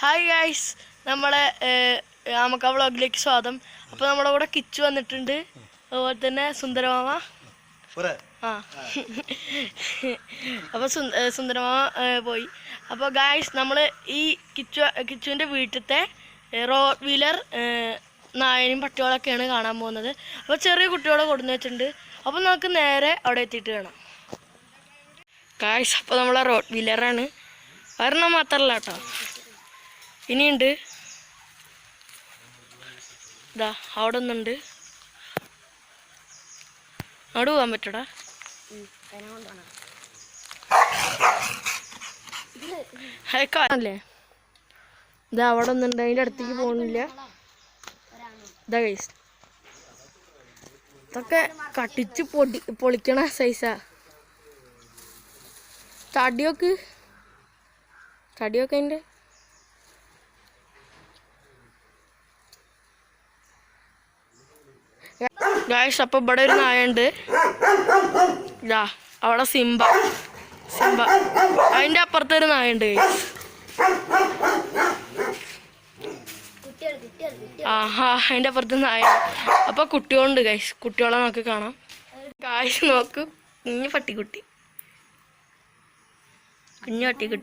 Hi guys, നമ്മളെ നമുക്ക് ആ വ്ളോഗിലേക്ക് സ്വാഗതം. അപ്പോൾ നമ്മുടെ കൂടെ കിച്ചു വന്നിട്ടുണ്ട്, അതുപോലെ തന്നെ സുന്ദരമാമ. അപ്പോൾ സുന്ദരമാമ പോയി. അപ്പോൾ ഗൈസ്, നമ്മൾ ഈ കിച്ചുവിൻ്റെ വീട്ടിലത്തെ റോഡ് വീലർ നായനും പട്ടികളൊക്കെയാണ് കാണാൻ പോകുന്നത്. അപ്പോൾ ചെറിയ കുട്ടികളെ കൊടുന്ന് വെച്ചിട്ടുണ്ട്. അപ്പോൾ നമുക്ക് നേരെ അവിടെ എത്തിയിട്ട് കാണാം ഗൈസ്. അപ്പോൾ നമ്മളെ റോഡ് വീലറാണ്, ഒരെണ്ണം മാത്രമല്ല കേട്ടോ, ഇനിയുണ്ട്. ഇതാ അവിടെ ഒന്നുണ്ട്, അവിടെ പോകാൻ പറ്റൂടാ. അല്ലേ ഇതാ അവിടെ ഒന്നുണ്ട്, അതിൻ്റെ അടുത്തേക്ക് പോകണില്ല. ഇതാ ഗൈസ്, ഇതൊക്കെ കട്ടിച്ച് പൊളിക്കണ സൈസാ. തടിയൊക്കെ അതിൻ്റെ ഗായ്സ്. അപ്പോൾ ഇവിടെ ഒരു നായുണ്ട്, ഇതാ അവിടെ സിംബ. അതിൻ്റെ അപ്പുറത്തൊരു നായുണ്ട് ഗൈസ്. ആഹാ, അതിൻ്റെ അപ്പുറത്ത് നായ. അപ്പോൾ കുട്ടികളുണ്ട് ഗൈസ്, കുട്ടികളെ നമുക്ക് കാണാം. ഗായ്സ് നോക്കൂ, കുഞ്ഞു പട്ടിക്കുട്ടി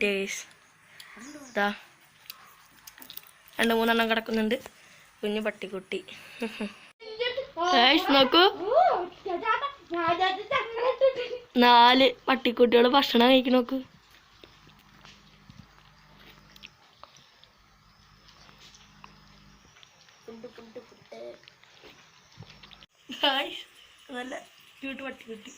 ഗൈസ്. ഇതാ 2-3 കിടക്കുന്നുണ്ട്, കുഞ്ഞു പട്ടിക്കുട്ടി. നോക്കൂ, 4 പട്ടിക്കുട്ടികൾ ഭക്ഷണം കഴിക്കും. നോക്കൂ, നല്ല ക്യൂട്ട് പട്ടിക്കുട്ടി.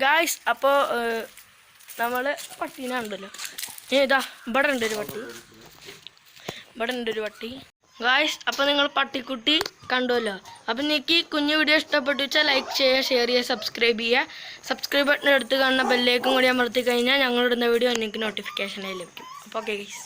ഗായ്സ്, അപ്പോൾ നമ്മൾ പട്ടീനാണല്ലോ. ഇതാ ഇവിടെ ഉണ്ട് ഒരു പട്ടി, ഗായ്സ്. അപ്പോൾ നിങ്ങൾ പട്ടിക്കുട്ടി കണ്ടുവല്ലോ. അപ്പം നിങ്ങൾക്ക് കുഞ്ഞു വീഡിയോ ഇഷ്ടപ്പെട്ടു വെച്ചാൽ ലൈക്ക് ചെയ്യുക, ഷെയർ ചെയ്യുക, സബ്സ്ക്രൈബ് ചെയ്യുക. സബ്സ്ക്രൈബ് ബട്ടൺ എടുത്ത് കാണുന്ന ബെല്ലേക്കും കൂടി അമർത്തി കഴിഞ്ഞാൽ ഞങ്ങളിടുന്ന വീഡിയോ നിങ്ങൾക്ക് നോട്ടിഫിക്കേഷനായി ലഭിക്കും. അപ്പോൾ ഓക്കെ ഗൈസ്.